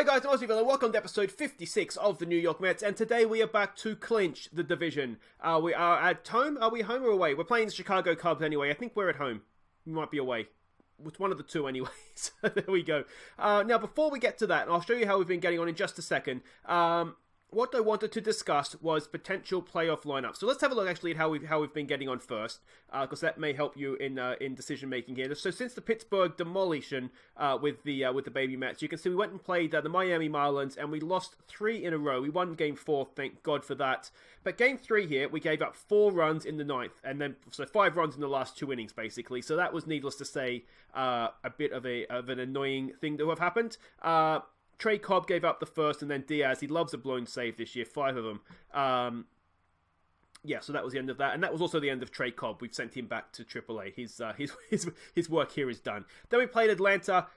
Hi guys, I'm Aussie and welcome to episode 56 of the New York Mets, and today we are back to clinch the division. We are at home. Are we home or away? We're playing the Chicago Cubs anyway. I think we're at home. We might be away. It's one of the two anyway, so there we go. Now, before we get to that, and I'll show you how we've been getting on in just a second, what I wanted to discuss was potential playoff lineups. So let's have a look actually at how we've been getting on first, because that may help you in decision making here. So since the Pittsburgh demolition with the baby Mets, you can see we went and played the Miami Marlins, and we lost 3 in a row. We won Game 4, thank God for that. But Game 3 here, we gave up 4 runs in the ninth, and then so 5 runs in the last 2 innings basically. So that was, needless to say, a bit of an annoying thing to have happened. Trey Cobb gave up the first, and then Diaz, he loves a blown save this year, 5 of them. Yeah, so that was the end of that, and that was also the end of Trey Cobb. We've sent him back to AAA. His work here is done. Then we played Atlanta,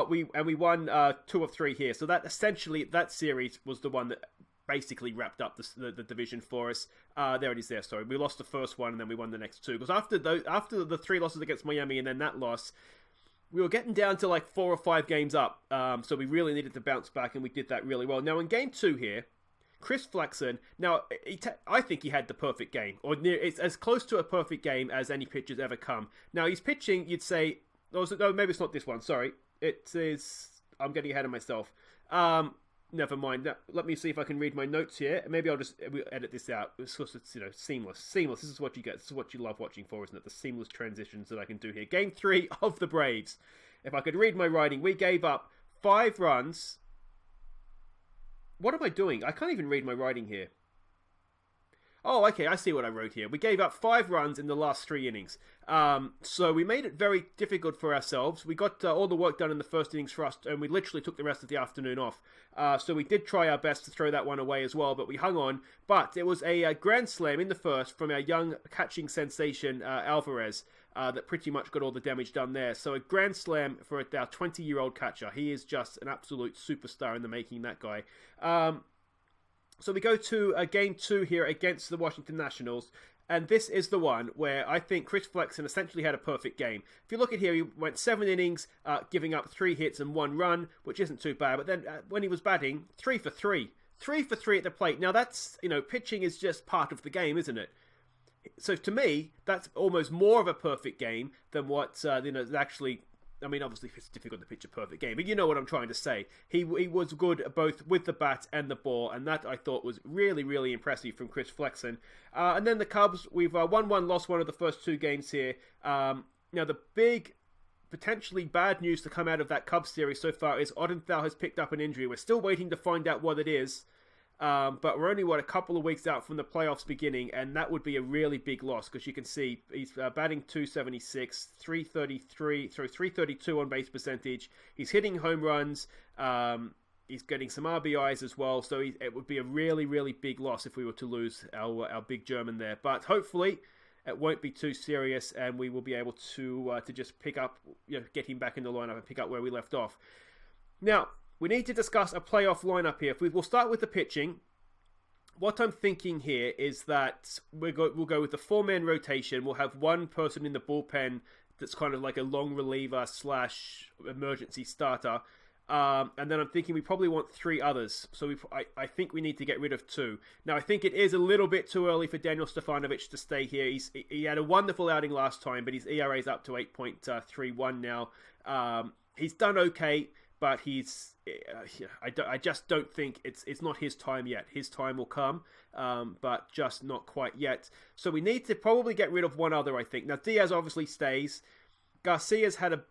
we won 2 of 3 here. So that essentially, that series was the one that basically wrapped up the division for us. There it is there, sorry. We lost the first one, and then we won the next 2. Because after the 3 losses against Miami and then that loss, we were getting down to like 4 or 5 games up, so we really needed to bounce back, and we did that really well. Now, in Game 2 here, Chris Flexen, now, I think he had the perfect game, or it's as close to a perfect game as any pitcher's ever come. Now, he's pitching, you'd say, no, maybe it's not this one, sorry. It is, I'm getting ahead of myself. Never mind. Now, let me see if I can read my notes here. Maybe I'll just edit this out. It's seamless. Seamless. This is what you get. This is what you love watching for, isn't it? The seamless transitions that I can do here. Game 3 of the Braves. If I could read my writing, we gave up 5 runs. What am I doing? I can't even read my writing here. Oh, okay, I see what I wrote here. We gave up 5 runs in the last 3 innings. So we made it very difficult for ourselves. We got all the work done in the first innings for us, and we literally took the rest of the afternoon off. So we did try our best to throw that one away as well, but we hung on. But it was a grand slam in the first from our young catching sensation, Alvarez, that pretty much got all the damage done there. So a grand slam for our 20-year-old catcher. He is just an absolute superstar in the making, that guy. So we go to Game 2 here against the Washington Nationals, and this is the one where I think Chris Flexen essentially had a perfect game. If you look at here, he went 7 innings, giving up 3 hits and 1 run, which isn't too bad, but then when he was batting, 3 for 3. 3 for 3 at the plate. Now that's, pitching is just part of the game, isn't it? So to me, that's almost more of a perfect game than what, actually... I mean, obviously, it's difficult to pitch a perfect game, but you know what I'm trying to say. He was good both with the bat and the ball, and that I thought was really, really impressive from Chris Flexen. And then the Cubs, we've won 1, lost 1 of the first 2 games here. Now, the big, potentially bad news to come out of that Cubs series so far is Odenthal has picked up an injury. We're still waiting to find out what it is. But we're only, a couple of weeks out from the playoffs beginning, and that would be a really big loss, because you can see he's batting .276, 332 on base percentage. He's hitting home runs. He's getting some RBIs as well, so it would be a really, really big loss if we were to lose our big German there. But hopefully it won't be too serious, and we will be able to just pick up, get him back in the lineup and pick up where we left off. Now, we need to discuss a playoff lineup here. We'll start with the pitching. What I'm thinking here is that we'll go with the 4-man rotation. We'll have one person in the bullpen that's kind of like a long reliever / emergency starter. And then I'm thinking we probably want 3 others. So I think we need to get rid of 2. Now, I think it is a little bit too early for Daniel Stefanovic to stay here. He had a wonderful outing last time, but his ERA is up to 8.31 now. He's done okay, but I just don't think it's not his time yet. His time will come, but just not quite yet. So we need to probably get rid of 1 other, I think. Now, Diaz obviously stays. Garcia's had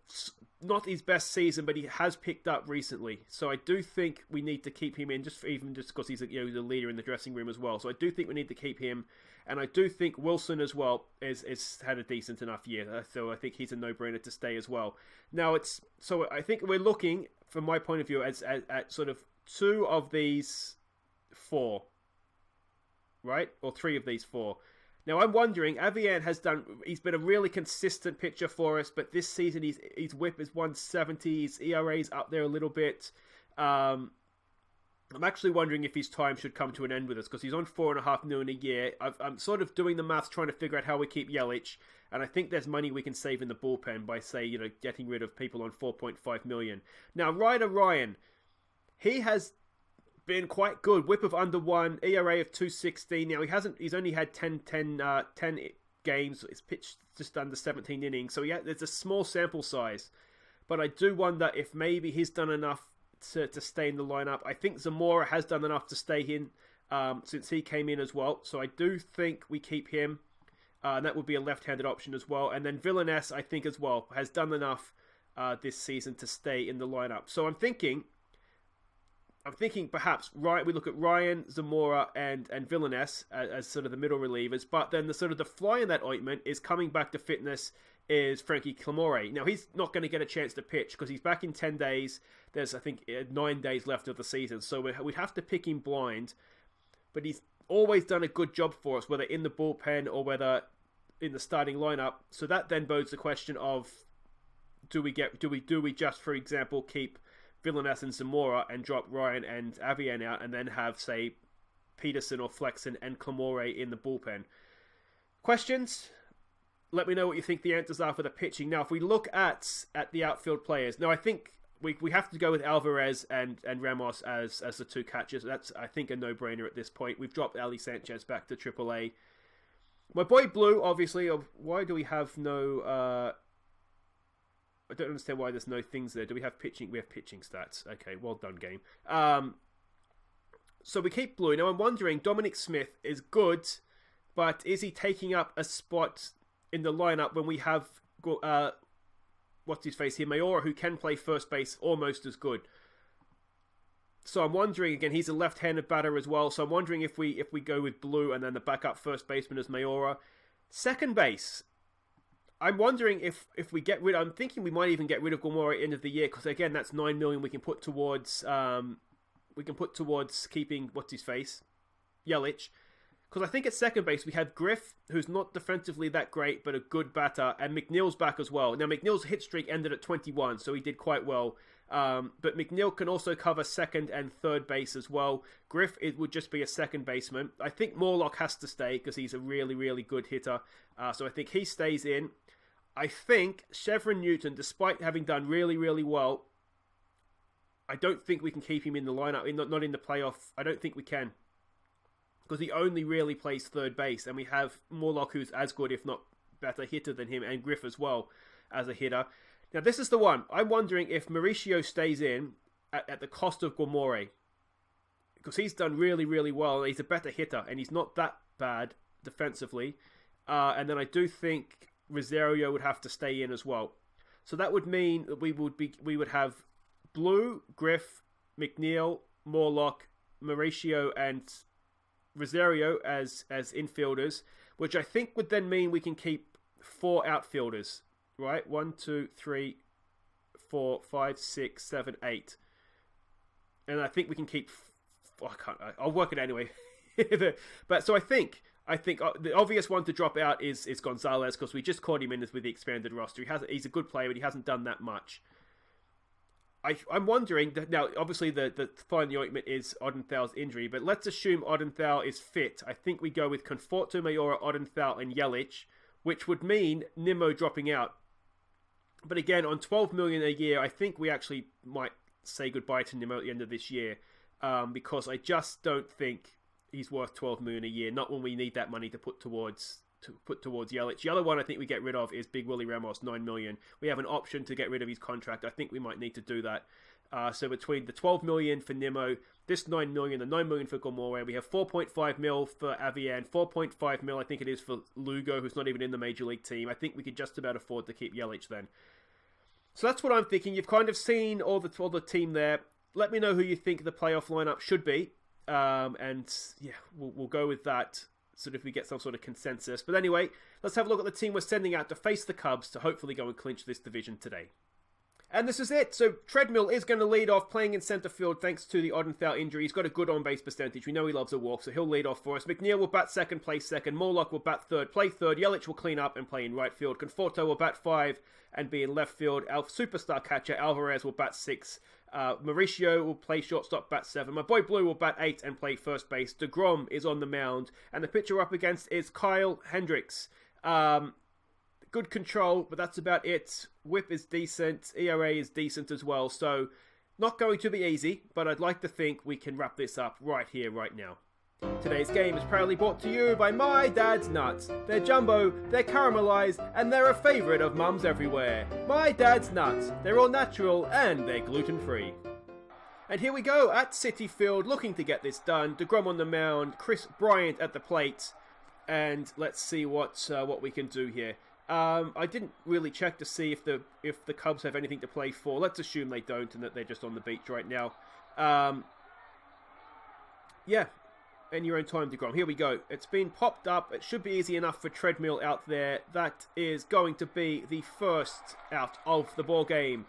not his best season, but he has picked up recently. So I do think we need to keep him in, just because he's the leader in the dressing room as well. So I do think we need to keep him, and I do think Wilson as well is had a decent enough year. So I think he's a no-brainer to stay as well. Now so I think we're looking, from my point of view, at sort of 2 of these 4, right, or 3 of these 4. Now, I'm wondering, Avian he's been a really consistent pitcher for us, but this season his whip is 170, his ERA's up there a little bit. I'm actually wondering if his time should come to an end with us, because he's on $4.5 million a year. I'm sort of doing the maths, trying to figure out how we keep Yelich, and I think there's money we can save in the bullpen by, say, getting rid of people on $4.5 million. Now, Ryder Ryan, he has been quite good. Whip of under 1, ERA of 2.60. Now he's only had 10 games. It's pitched just under 17 innings, so there's a small sample size. But I do wonder if maybe he's done enough to stay in the lineup. I think Zamora has done enough to stay in since he came in as well. So I do think we keep him. And that would be a left-handed option as well. And then Villaness, I think as well, has done enough this season to stay in the lineup. So I'm thinking perhaps we look at Ryan, Zamora, and Villaness as sort of the middle relievers. But then the sort of the fly in that ointment is coming back to fitness is Frankie Clamore. Now, he's not going to get a chance to pitch because he's back in 10 days. There's, I think, 9 days left of the season. So we'd have to pick him blind. But he's always done a good job for us, whether in the bullpen or whether in the starting lineup. So that then bodes the question of, do we just, for example, keep Villaness and Zamora and drop Ryan and Avian out and then have, say, Peterson or Flexen and Clamore in the bullpen? Questions? Let me know what you think the answers are for the pitching. Now, if we look at the outfield players, now I think we have to go with Alvarez and Ramos as the two catchers. That's, I think, a no-brainer at this point. We've dropped Ali Sanchez back to AAA. My boy Blue, obviously, why do we have no... I don't understand why there's no things there. Do we have pitching? We have pitching stats. Okay, well done, game. So we keep Blue. Now, I'm wondering, Dominic Smith is good, but is he taking up a spot in the lineup when we have... what's his face here? Mayora, who can play first base almost as good. So I'm wondering, again, he's a left-handed batter as well. So I'm wondering if we go with Blue and then the backup first baseman is Mayora. Second base, I'm wondering if we get rid... I'm thinking we might even get rid of Gilmore at the end of the year because, again, that's $9 million we can put towards... keeping... What's his face? Yelich. Because I think at second base we have Griff, who's not defensively that great, but a good batter, and McNeil's back as well. Now, McNeil's hit streak ended at 21, so he did quite well. But McNeil can also cover second and third base as well. Griff, it would just be a second baseman. I think Morlock has to stay because he's a really, really good hitter. So I think he stays in. I think Chevron Newton, despite having done really, really well, I don't think we can keep him in the lineup, not in the playoff. I don't think we can. Because he only really plays third base, and we have Morlock, who's as good, if not better hitter than him, and Griff as well as a hitter. Now, this is the one. I'm wondering if Mauricio stays in at the cost of Gilmore. Because he's done really, really well, and he's a better hitter, and he's not that bad defensively. And then I do think Rosario would have to stay in as well. So that would mean that we would have Blue, Griff, McNeil, Morlock, Mauricio, and Rosario as infielders, which I think would then mean we can keep 4 outfielders, right? 1, 2, 3, 4, 5, 6, 7, 8. And I think we can keep... I'll work it anyway. But so I think the obvious one to drop out is Gonzalez, because we just caught him in with the expanded roster. He's a good player, but he hasn't done that much. I'm wondering, now obviously the fly in the ointment is Odenthal's injury, but let's assume Odenthal is fit. I think we go with Conforto, Mayora, Odenthal, and Yelich, which would mean Nimmo dropping out. But again, on $12 million a year, I think we actually might say goodbye to Nimmo at the end of this year, because I just don't think he's worth $12 million a year, not when we need that money to put towards Yelich. The other one I think we get rid of is Big Willie Ramos, $9 million. We have an option to get rid of his contract. I think we might need to do that. So between the $12 million for Nimmo, this $9 million, the $9 million for Gilmore, we have $4.5 million for Avian, $4.5 million I think it is for Lugo, who's not even in the Major League team. I think we could just about afford to keep Yelich then. So that's what I'm thinking. You've kind of seen all the team there. Let me know who you think the playoff lineup should be. And yeah, we'll go with that. Sort of we get some sort of consensus. But anyway, let's have a look at the team we're sending out to face the Cubs to hopefully go and clinch this division today. And this is it. So Treadmill is going to lead off playing in centre field thanks to the Odenthal injury. He's got a good on-base percentage. We know he loves a walk, so he'll lead off for us. McNeil will bat second, play second. Morlock will bat third, play third. Yelich will clean up and play in right field. Conforto will bat 5 and be in left field. Our superstar catcher Alvarez will bat 6. Mauricio will play shortstop, bat 7. My boy Blue will bat 8 and play first base. deGrom is on the mound. And the pitcher up against is Kyle Hendricks. Good control, but that's about it. Whip is decent. ERA is decent as well. So Not going to be easy, but I'd like to think we can wrap this up right here, right now. Today's game is proudly brought to you by My Dad's Nuts. They're jumbo, they're caramelized, and they're a favourite of mums everywhere. My Dad's Nuts. They're all natural and they're gluten-free. And here we go at Citi Field, looking to get this done. deGrom on the mound, Chris Bryant at the plate, and let's see what we can do here. I didn't really check to see if the Cubs have anything to play for. Let's assume they don't and that they're just on the beach right now. Yeah. In your own time, deGrom. Here we go. It's been popped up. It should be easy enough for Treadmill out there. That is going to be the first out of the ball game.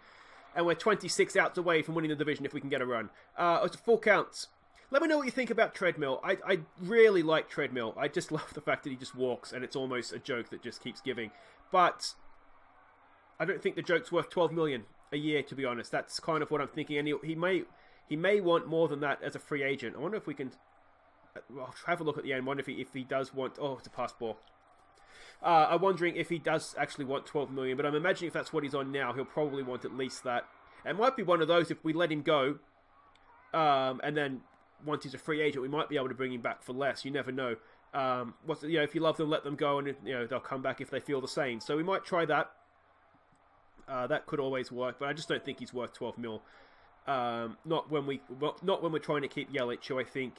And we're 26 outs away from winning the division if we can get a run. It's a full count. Let me know what you think about Treadmill. I really like Treadmill. I just love the fact that he just walks and it's almost a joke that just keeps giving. But I don't think the joke's worth 12 million a year, to be honest. That's kind of what I'm thinking. And he may want more than that as a free agent. I wonder if we can... I'll have a look at the end. Wonder if he does want... Oh, it's a pass ball. I'm wondering if he does actually want 12 million, but I'm imagining if that's what he's on now, he'll probably want at least that. It might be one of those, if we let him go, and then once he's a free agent, we might be able to bring him back for less. You never know. If you love them, let them go, and they'll come back if they feel the same. So we might try that. That could always work, but I just don't think he's worth 12 mil. Not when we're trying to keep Yelich, who I think...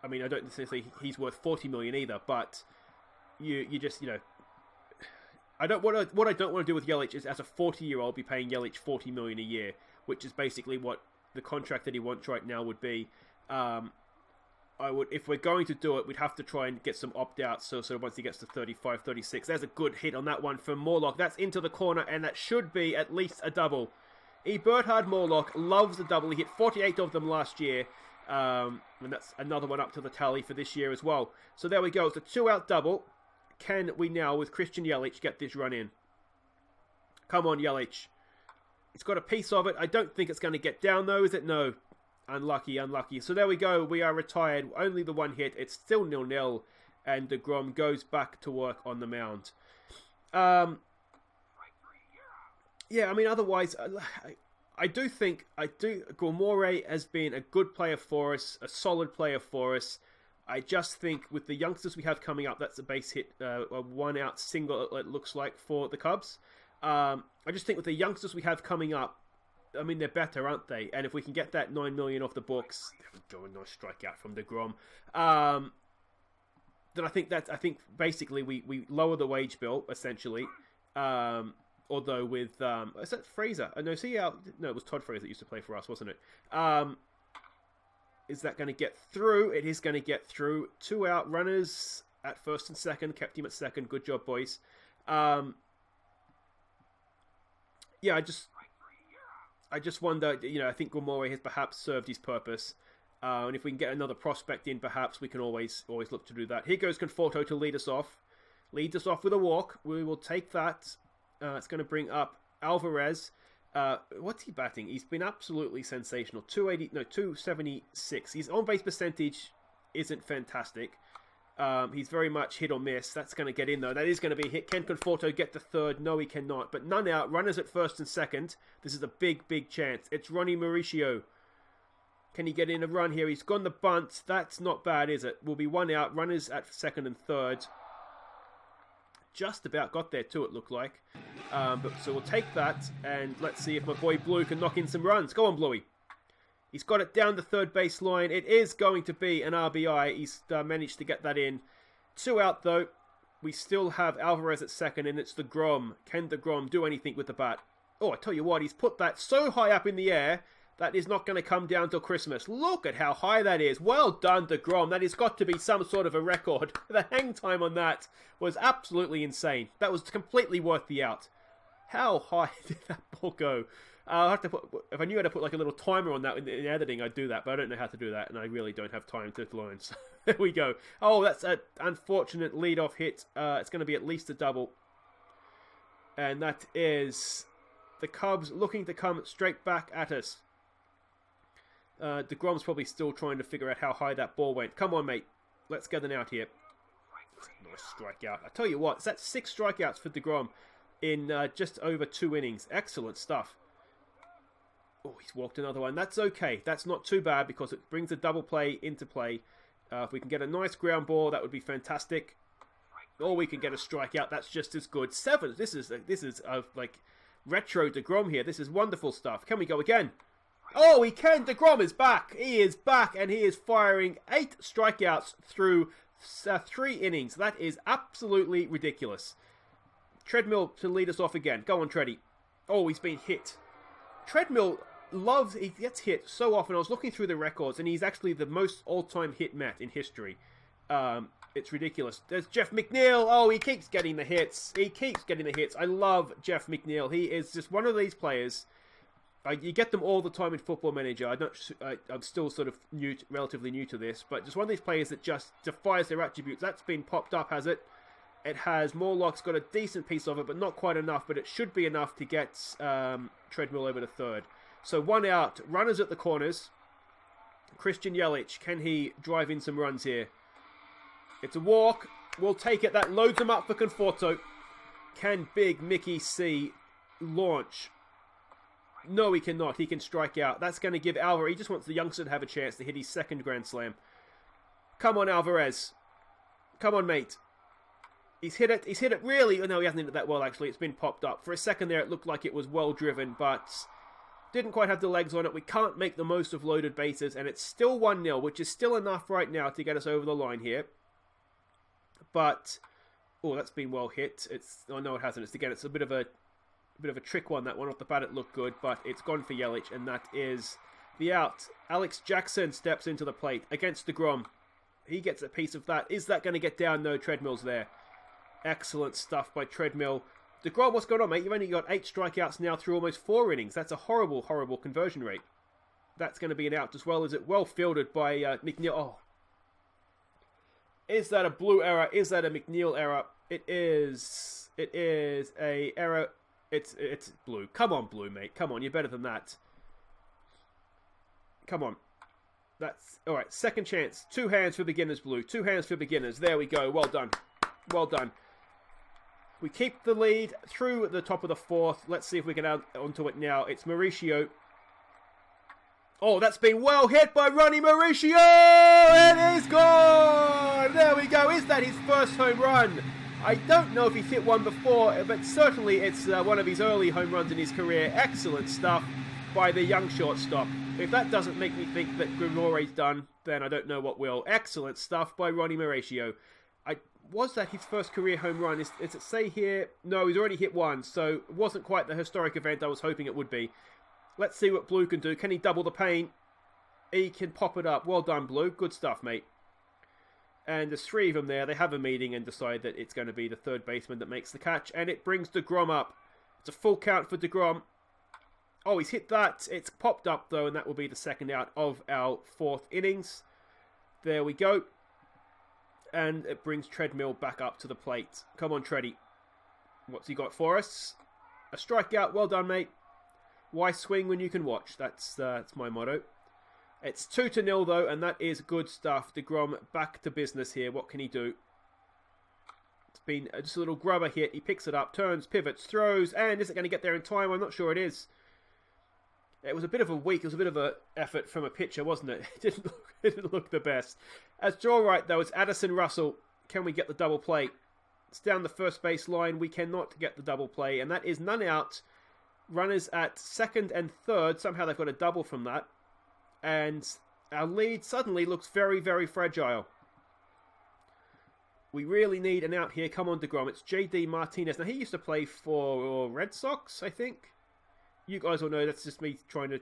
I mean, I don't necessarily think he's worth 40 million either, but you just, I don't what I don't want to do with Yelich is, as a 40-year-old, be paying Yelich 40 million a year, which is basically what the contract that he wants right now would be. If we're going to do it, we'd have to try and get some opt-outs, so once he gets to 35, 36. There's a good hit on that one from Morlock. That's into the corner, and that should be at least a double. Berthard Morlock loves a double. He hit 48 of them last year. And that's another one up to the tally for this year as well. So there we go. It's a 2-out double. Can we now, with Christian Yelich, get this run in? Come on, Yelich. It's got a piece of it. I don't think it's going to get down, though, is it? No. Unlucky. So there we go. We are retired. Only the one hit. It's still 0-0. And deGrom goes back to work on the mound. Yeah, I mean, otherwise... I do think Gilmore has been a good player for us, a solid player for us. I just think with the youngsters we have coming up, that's a base hit, a 1-out single, it looks like, for the Cubs. I just think with the youngsters we have coming up, I mean, they're better, aren't they? And if we can get that 9 million off the books, a nice strikeout from deGrom, then I think basically we lower the wage bill, essentially. Although with... is that Fraser? No, it was Todd Fraser that used to play for us, wasn't it? Is that going to get through? It is going to get through. 2-out runners at first and second. Kept him at second. Good job, boys. Yeah, I just wonder... I think Gilmore has perhaps served his purpose. And if we can get another prospect in, perhaps we can always look to do that. Here goes Conforto to lead us off. Leads us off with a walk. We will take that... it's going to bring up Alvarez. What's he batting? He's been absolutely sensational. 276. His on-base percentage isn't fantastic. He's very much hit or miss. That's going to get in, though. That is going to be a hit. Can Conforto get the third? No, he cannot. But none out. Runners at first and second. This is a big, big chance. It's Ronnie Mauricio. Can he get in a run here? He's gone the bunt. That's not bad, is it? Will be 1 out. Runners at second and third. Just about got there too, it looked like. So we'll take that, and let's see if my boy Blue can knock in some runs. Go on, Bluey. He's got it down the third base line. It is going to be an RBI. He's managed to get that in. 2 out, though. We still have Alvarez at second, and it's deGrom. Can deGrom do anything with the bat? Oh, I tell you what, he's put that so high up in the air that is not going to come down till Christmas. Look at how high that is. Well done, deGrom. That has got to be some sort of a record. The hang time on that was absolutely insane. That was completely worth the out. How high did that ball go? I'll have to put, if I knew how to put like a little timer on that in editing, I'd do that, but I don't know how to do that, and I really don't have time to learn. So there we go. Oh, that's an unfortunate lead-off hit. It's going to be at least a double. And that is the Cubs looking to come straight back at us. deGrom's probably still trying to figure out how high that ball went. Come on, mate. Let's get an out here. Nice strikeout. I tell you what, that's 6 strikeouts for deGrom in just over 2 innings. Excellent stuff. Oh, he's walked another one. That's okay. That's not too bad because it brings a double play into play. If we can get a nice ground ball, that would be fantastic. Or we can get a strikeout. That's just as good. 7. This is like retro deGrom here. This is wonderful stuff. Can we go again? Oh, he can. deGrom is back. He is back, and he is firing 8 strikeouts through 3 innings. That is absolutely ridiculous. Treadmill to lead us off again. Go on, Treddy. Oh, he's been hit. Treadmill he gets hit so often. I was looking through the records, and he's actually the most all-time hit Met in history. It's ridiculous. There's Jeff McNeil. Oh, he keeps getting the hits. I love Jeff McNeil. He is just one of these players. You get them all the time in Football Manager. I'm still sort of relatively new to this, but just one of these players that just defies their attributes. That's been popped up, has it? It has. Morlock's got a decent piece of it, but not quite enough. But it should be enough to get Treadmill over to third. So 1 out. Runners at the corners. Christian Yelich. Can he drive in some runs here? It's a walk. We'll take it. That loads him up for Conforto. Can Big Mickey C launch? No, he cannot. He can strike out. That's going to give Alvarez. He just wants the youngster to have a chance to hit his 2nd Grand Slam. Come on, Alvarez. Come on, mate. He's hit it. He's hit it really. Oh, no, he hasn't hit it that well, actually. It's been popped up. For a second there, it looked like it was well driven, but didn't quite have the legs on it. We can't make the most of loaded bases, and it's still 1-0, which is still enough right now to get us over the line here. But, oh, that's been well hit. Oh, no, it hasn't. It's a bit of a trick one. That one off the bat, it looked good, but it's gone for Yelich, and that is the out. Alex Jackson steps into the plate against deGrom. He gets a piece of that. Is that going to get down? No, Treadmill's there. Excellent stuff by Treadmill. deGrom, what's going on, mate? You've only got 8 strikeouts now through almost 4 innings. That's a horrible, horrible conversion rate. That's going to be an out as well. Is it well fielded by McNeil? Oh. Is that a Blue error? Is that a McNeil error? It is. It is a error. It's Blue. Come on, Blue, mate. Come on, you're better than that. Come on. That's all right. Second chance. 2 hands for beginners, Blue. 2 hands for beginners. There we go. Well done. Well done. We keep the lead through the top of the 4th. Let's see if we can add onto it now. It's Mauricio. Oh, that's been well hit by Ronnie Mauricio. It is gone. There we go. Is that his first home run? I don't know if he's hit one before, but certainly it's one of his early home runs in his career. Excellent stuff by the young shortstop. If that doesn't make me think that Grimore's done, then I don't know what will. Excellent stuff by Ronnie Mauricio. Was that his first career home run? Is it say here? No, he's already hit one, so it wasn't quite the historic event I was hoping it would be. Let's see what Blue can do. Can he double the pain? He can pop it up. Well done, Blue. Good stuff, mate. And there's 3 of them there. They have a meeting and decide that it's going to be the third baseman that makes the catch. And it brings deGrom up. It's a full count for deGrom. Oh, he's hit that. It's popped up, though, and that will be the second out of our 4th innings. There we go. And it brings Treadmill back up to the plate. Come on, Treddy. What's he got for us? A strikeout. Well done, mate. Why swing when you can watch? That's my motto. It's 2-0 though, and that is good stuff. deGrom back to business here. What can he do? It's been just a little grubber hit. He picks it up, turns, pivots, throws, and is it going to get there in time? I'm not sure it is. It was a bit of a effort from a pitcher, wasn't it? It didn't look the best. As draw right though, it's Addison Russell. Can we get the double play? It's down the first base line. We cannot get the double play, and that is none out. Runners at 2nd and 3rd. Somehow they've got a double from that. And our lead suddenly looks very, very fragile. We really need an out here. Come on, deGrom. It's J.D. Martinez. Now, he used to play for Red Sox, I think. You guys all know that's just me trying to...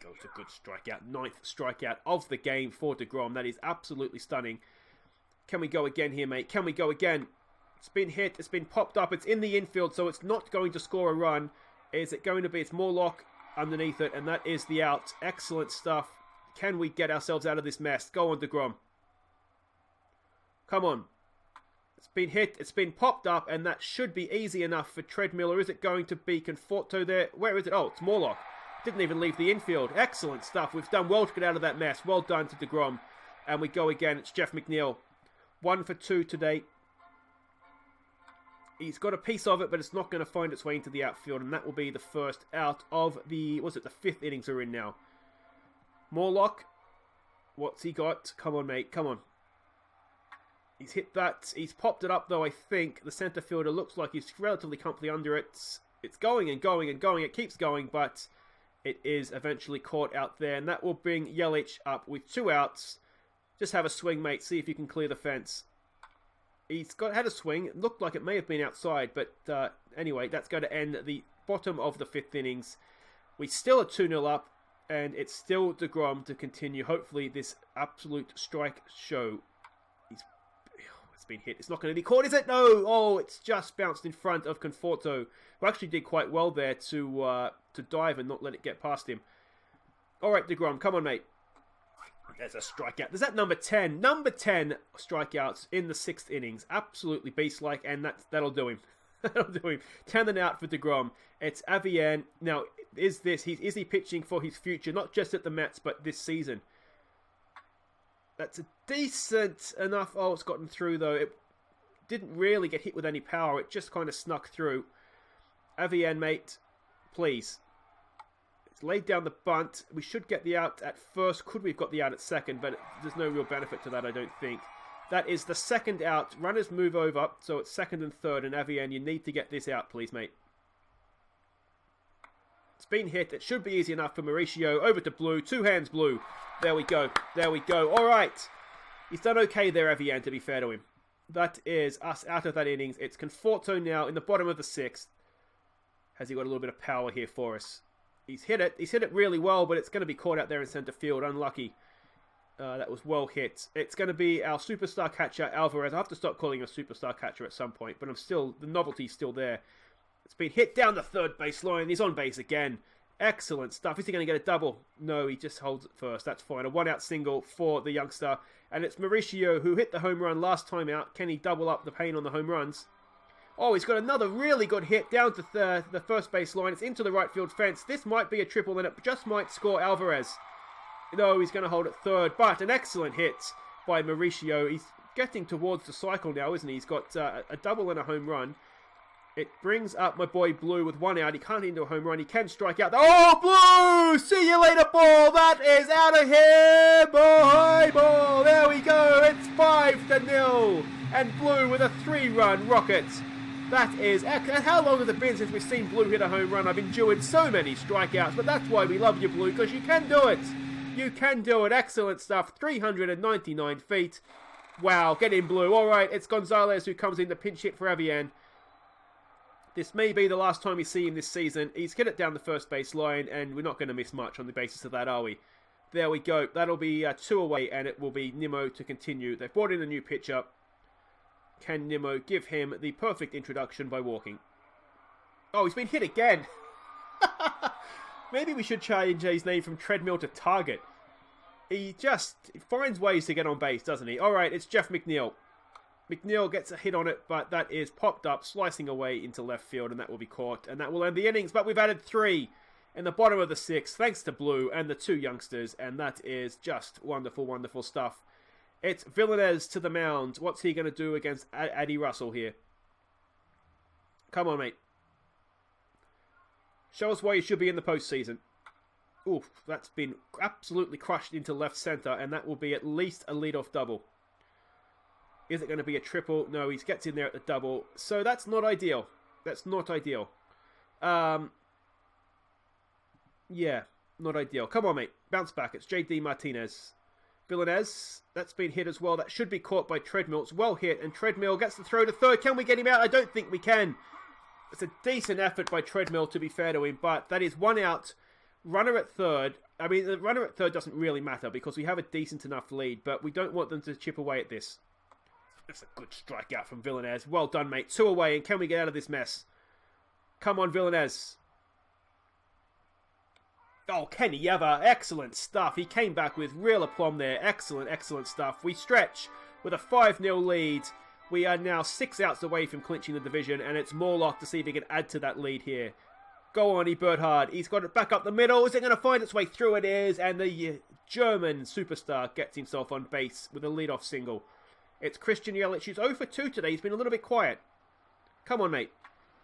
Go to good strikeout. 9th strikeout of the game for deGrom. That is absolutely stunning. Can we go again here, mate? Can we go again? It's been hit. It's been popped up. It's in the infield, so it's not going to score a run. Is it going to be? It's Morlock underneath it, and that is the out. Excellent stuff. Can we get ourselves out of this mess? Go on, deGrom. Come on. It's been hit. It's been popped up, and that should be easy enough for Treadmill. Or is it going to be Conforto there? Where is it? Oh, it's Morlock. Didn't even leave the infield. Excellent stuff. We've done well to get out of that mess. Well done to deGrom. And we go again. It's Jeff McNeil. 1 for 2 today. He's got a piece of it, but it's not going to find its way into the outfield, and that will be the first out of the, the 5th innings we're in now. Morlock, what's he got? Come on, mate, come on. He's hit that. He's popped it up, though, I think. The centre fielder looks like he's relatively comfortably under it. It's going and going and going. It keeps going, but it is eventually caught out there, and that will bring Yelich up with 2 outs. Just have a swing, mate. See if you can clear the fence. He's had a swing. It looked like it may have been outside, but anyway, that's going to end the bottom of the 5th innings. We still are 2-0 up, and it's still deGrom to continue, hopefully, this absolute strike show. It's been hit. It's not going to be caught, is it? No! Oh, it's just bounced in front of Conforto, who actually did quite well there to dive and not let it get past him. All right, deGrom, come on, mate. There's a strikeout. There's that number 10. Number 10 strikeouts in the 6th innings. Absolutely beast-like, and that'll do him. That'll do him. 10 out for deGrom. It's Avian. Now, is he pitching for his future? Not just at the Mets, but this season. That's a decent enough... Oh, it's gotten through, though. It didn't really get hit with any power. It just kind of snuck through. Avian, mate, please. It's laid down the bunt. We should get the out at first. Could we have got the out at second? But there's no real benefit to that, I don't think. That is the 2nd out. Runners move over, so it's 2nd and 3rd. And Avian, you need to get this out, please, mate. It's been hit. It should be easy enough for Mauricio. Over to Blue. 2 hands, Blue. There we go. There we go. All right. He's done okay there, Avian, to be fair to him. That is us out of that innings. It's Conforto now in the bottom of the 6th. Has he got a little bit of power here for us? He's hit it. He's hit it really well, but it's going to be caught out there in centre field. Unlucky. That was well hit. It's going to be our superstar catcher, Alvarez. I have to stop calling him a superstar catcher at some point, but the novelty's still there. It's been hit down the 3rd baseline. He's on base again. Excellent stuff. Is he going to get a double? No, he just holds it first. That's fine. A 1-out single for the youngster. And it's Mauricio who hit the home run last time out. Can he double up the pain on the home runs? Oh, he's got another really good hit down to the 1st baseline. It's into the right field fence. This might be a triple, and it just might score Alvarez. No, he's going to hold it 3rd, but an excellent hit by Mauricio. He's getting towards the cycle now, isn't he? He's got a double and a home run. It brings up my boy Blue with 1 out. He can't hit into a home run. He can strike out. Oh, Blue! See you later, ball. That is out of here. Boy, ball. There we go. It's 5-0. And Blue with a 3-run rocket. That is... How long has it been since we've seen Blue hit a home run? I've endured so many strikeouts, but that's why we love you, Blue, because you can do it. You can do it. Excellent stuff. 399 feet. Wow, get in, Blue. All right, it's Gonzalez who comes in to pinch hit for Avian. This may be the last time we see him this season. He's hit it down the 1st baseline, and we're not going to miss much on the basis of that, are we? There we go. That'll be 2 away, and it will be Nimmo to continue. They've brought in a new pitcher. Can Nimmo give him the perfect introduction by walking? Oh, he's been hit again. Maybe we should change his name from Treadmill to Target. He just finds ways to get on base, doesn't he? All right, it's Jeff McNeil. McNeil gets a hit on it, but that is popped up, slicing away into left field, and that will be caught, and that will end the innings. But we've added 3 in the bottom of the 6th, thanks to Blue and the 2 youngsters, and that is just wonderful, wonderful stuff. It's Villanez to the mound. What's he going to do against Addy Russell here? Come on, mate. Show us why you should be in the postseason. Oof, that's been absolutely crushed into left center, and that will be at least a leadoff double. Is it going to be a triple? No, he gets in there at the double. So that's not ideal. That's not ideal. Yeah, not ideal. Come on, mate. Bounce back. It's J.D. Martinez. Villanez, that's been hit as well. That should be caught by Treadmill. It's well hit, and Treadmill gets the throw to 3rd. Can we get him out? I don't think we can. It's a decent effort by Treadmill, to be fair to him, but that is 1 out. Runner at 3rd. I mean, the runner at 3rd doesn't really matter because we have a decent enough lead, but we don't want them to chip away at this. That's a good strikeout from Villanez. Well done, mate. 2 away, and can we get out of this mess? Come on, Villanez. Oh, can he ever? Excellent stuff. He came back with real aplomb there. Excellent, excellent stuff. We stretch with a 5-0 lead. We are now 6 outs away from clinching the division, and it's Morlock to see if he can add to that lead here. Go on, Eberhard. He's got it back up the middle. Is it going to find its way through? It is, and the German superstar gets himself on base with a leadoff single. It's Christian Yelich, who's 0 for 2 today. He's been a little bit quiet. Come on, mate.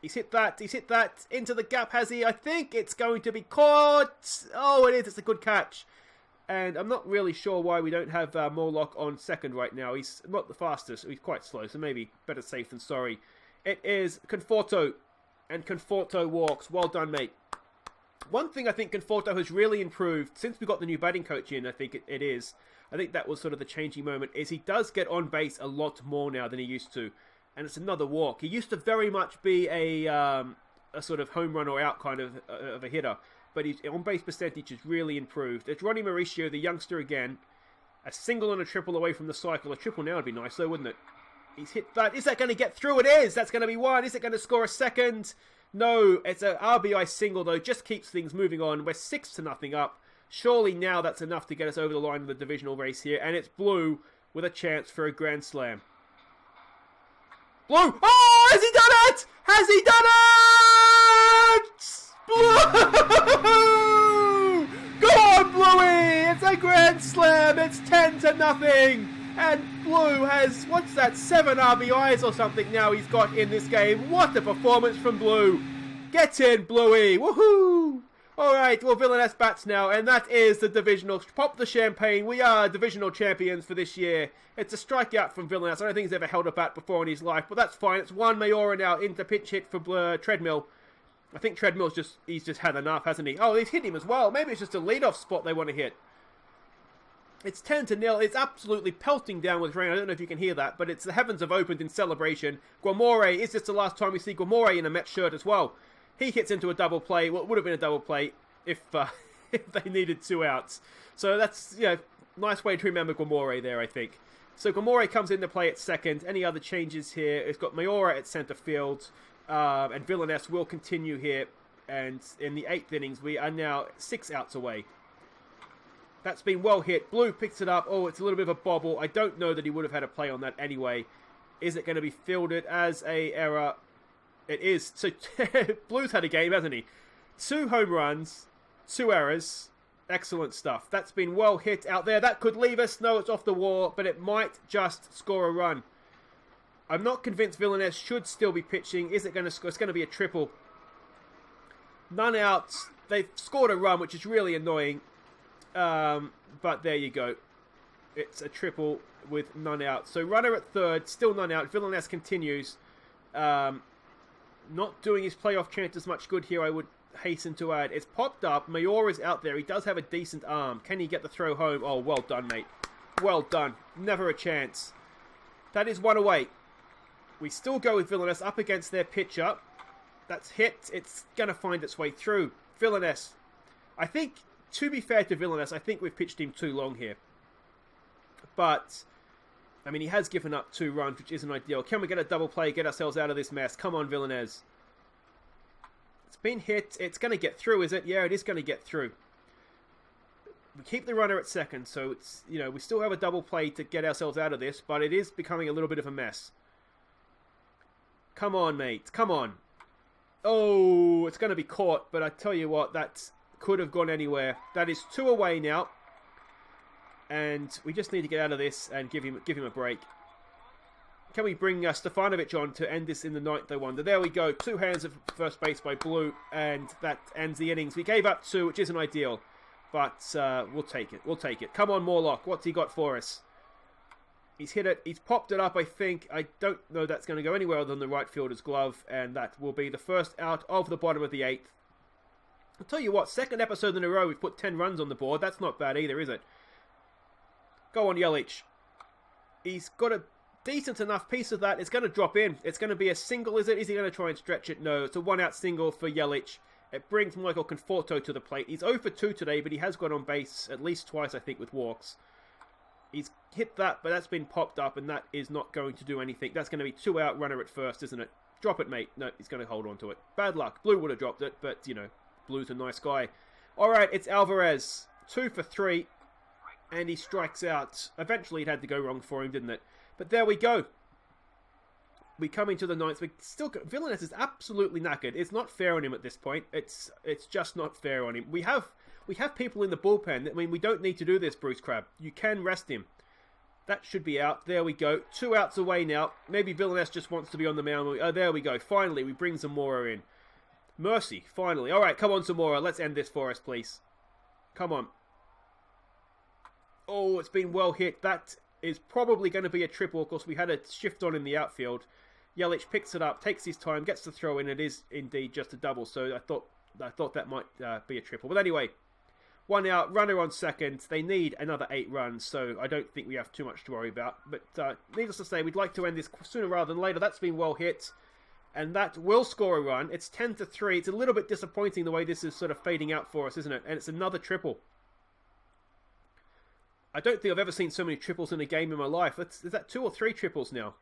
He's hit that. He's hit that into the gap, has he? I think it's going to be caught. Oh, it is. It's a good catch. And I'm not really sure why we don't have Morlock on second right now. He's not the fastest. He's quite slow, so maybe better safe than sorry. It is Conforto. And Conforto walks. Well done, mate. One thing I think Conforto has really improved since we got the new batting coach in, I think it is. I think that was sort of the changing moment, is he does get on base a lot more now than he used to. And it's another walk. He used to very much be a sort of home run or out kind of a hitter. But his on-base percentage has really improved. It's Ronnie Mauricio, the youngster again. A single and a triple away from the cycle. A triple now would be nice, though, wouldn't it? He's hit that. Is that going to get through? It is. That's going to be one. Is it going to score a second? No. It's an RBI single, though. Just keeps things moving on. We're 6-0 up. Surely now that's enough to get us over the line of the divisional race here. And it's Blue with a chance for a grand slam. Blue! Oh! Has he done it? Has he done it? Blue! Go on, Bluey! It's a grand slam. It's 10-0. And Blue has, what's that, 7 RBIs or something now he's got in this game. What a performance from Blue. Get in, Bluey. Woohoo! Alright, well, Villainess bats now, and that is the divisional. Pop the champagne. We are divisional champions for this year. It's a strikeout from Villainess. I don't think he's ever held a bat before in his life, but that's fine. It's one Mayora now into pinch hit for Treadmill. I think Treadmill's he's just had enough, hasn't he? Oh, he's hit him as well. Maybe it's just a leadoff spot they want to hit. It's 10-0. It's absolutely pelting down with rain. I don't know if you can hear that, but it's the heavens have opened in celebration. Guamore, is this the last time we see Guamore in a Mets shirt as well? He hits into a double play. Well, it would have been a double play if they needed 2 outs. So that's, nice way to remember Guamore there, I think. So Guamore comes into play at second. Any other changes here? It's got Mayora at centre field. And Villainess will continue here. And in the 8th innings, we are now 6 outs away. That's been well hit. Blue picks it up. Oh, it's a little bit of a bobble. I don't know that he would have had a play on that anyway. Is it going to be fielded as a error? It is. So Blue's had a game, hasn't he? 2 home runs, 2 errors. Excellent stuff. That's been well hit out there. That could leave us. No, it's off the wall, but it might just score a run. I'm not convinced Villainess should still be pitching. Is it going to score? It's going to be a triple. None outs. They've scored a run, which is really annoying. But there you go. It's a triple with none out. So runner at third, still none out. Villainess continues. Not doing his playoff chances much good here, I would hasten to add. It's popped up. Mayor is out there. He does have a decent arm. Can he get the throw home? Oh, well done, mate. Well done. Never a chance. That is 1 away. We still go with Villainess up against their pitcher. That's hit. It's going to find its way through. Villainess. I think, to be fair to Villainess, I think we've pitched him too long here. But, I mean, he has given up 2 runs, which isn't ideal. Can we get a double play, get ourselves out of this mess? Come on, Villainess. It's been hit. It's going to get through, is it? Yeah, it is going to get through. We keep the runner at second, so it's, we still have a double play to get ourselves out of this, but it is becoming a little bit of a mess. Come on, mate. Come on. Oh, it's going to be caught, but I tell you what, that could have gone anywhere. That is 2 away now. And we just need to get out of this and give him a break. Can we bring Stefanovic on to end this in the 9th, I wonder? There we go. 2 hands at first base by Blue, and that ends the innings. We gave up 2, which isn't ideal. But we'll take it. We'll take it. Come on, Morlock. What's he got for us? He's hit it. He's popped it up, I think. I don't know that's going to go anywhere other than the right fielder's glove. And that will be the first out of the bottom of the 8th. I'll tell you what, 2nd episode in a row, we've put 10 runs on the board. That's not bad either, is it? Go on, Yelich. He's got a decent enough piece of that. It's going to drop in. It's going to be a single, is it? Is he going to try and stretch it? No, it's a 1-out single for Yelich. It brings Michael Conforto to the plate. He's 0 for 2 today, but he has got on base at least twice, I think, with walks. He's hit that, but that's been popped up, and that is not going to do anything. That's going to be 2-out runner at first, isn't it? Drop it, mate. No, he's going to hold on to it. Bad luck. Blue would have dropped it, but, Blue's a nice guy. All right, it's Alvarez. 2 for 3. And he strikes out. Eventually it had to go wrong for him, didn't it? But there we go. We come into the 9th. We still got, Villainess is absolutely knackered. It's not fair on him at this point. It's just not fair on him. We have people in the bullpen. I mean, we don't need to do this, Bruce Crabb. You can rest him. That should be out. There we go. 2 outs away now. Maybe Villainess just wants to be on the mound. Oh, there we go. Finally, we bring Zamora in. Mercy, finally. All right, come on, Zamora. Let's end this for us, please. Come on. Oh, it's been well hit. That is probably going to be a triple. Of course, we had a shift on in the outfield. Yelich picks it up, takes his time, gets the throw in. It is indeed just a double, so I thought that might be a triple. But anyway, 1 out, runner on second. They need another 8 runs, so I don't think we have too much to worry about. But needless to say, we'd like to end this sooner rather than later. That's been well hit, and that will score a run. It's 10-3. It's a little bit disappointing the way this is sort of fading out for us, isn't it? And it's another triple. I don't think I've ever seen so many triples in a game in my life. Is that 2 or 3 triples now?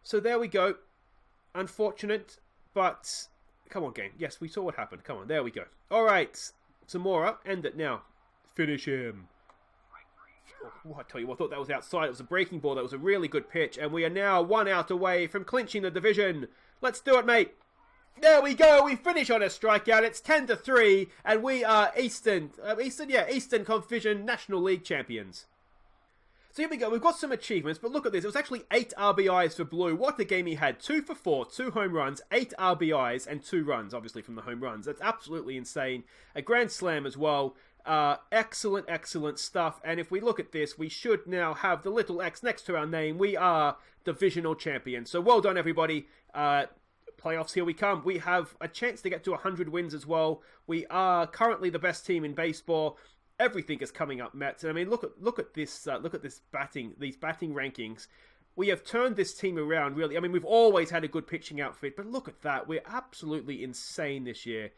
So there we go. Unfortunate, but come on, game. Yes, we saw what happened. Come on, there we go. All right, Zamora, end it now. Finish him. Oh, I tell you what, I thought that was outside. It was a breaking ball. That was a really good pitch, and we are now 1 out away from clinching the division. Let's do it, mate. There we go. We finish on a strikeout. It's 10-3, and we are Eastern Conference National League champions. So here we go. We've got some achievements, but look at this. It was actually 8 RBIs for Blue. What a game he had. 2 for 4, 2 home runs, 8 RBIs, and 2 runs, obviously, from the home runs. That's absolutely insane. A grand slam as well. Excellent, excellent stuff. And if we look at this, we should now have the little X next to our name. We are divisional champions. So well done, everybody. Playoffs, here we come. We have a chance to get to 100 wins as well. We are currently the best team in baseball. Everything is coming up, Mets. And I mean, look at this batting, these batting rankings. We have turned this team around, really. I mean, we've always had a good pitching outfit, but look at that. We're absolutely insane this year.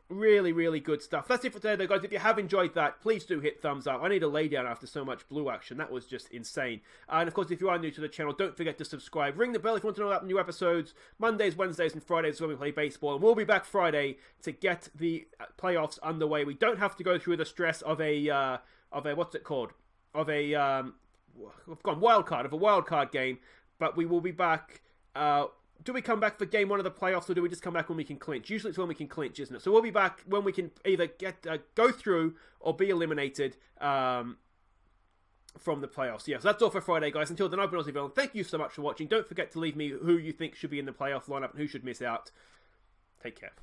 Really, really good stuff. That's it for today, though, guys. If you have enjoyed that, please do hit thumbs up. I need a lay down after so much Blue action. That was just insane. And of course, if you are new to the channel, don't forget to subscribe. Ring the bell if you want to know about new episodes. Mondays, Wednesdays, and Fridays when we play baseball. And we'll be back Friday to get the playoffs underway. We don't have to go through the stress of a what's it called? Of a wild card game. But we will be back. Do we come back for game 1 of the playoffs, or do we just come back when we can clinch? Usually it's when we can clinch, isn't it? So we'll be back when we can either go through or be eliminated from the playoffs. Yeah, so that's all for Friday, guys. Until then, I've been Aussie Villain. Thank you so much for watching. Don't forget to leave me who you think should be in the playoff lineup and who should miss out. Take care.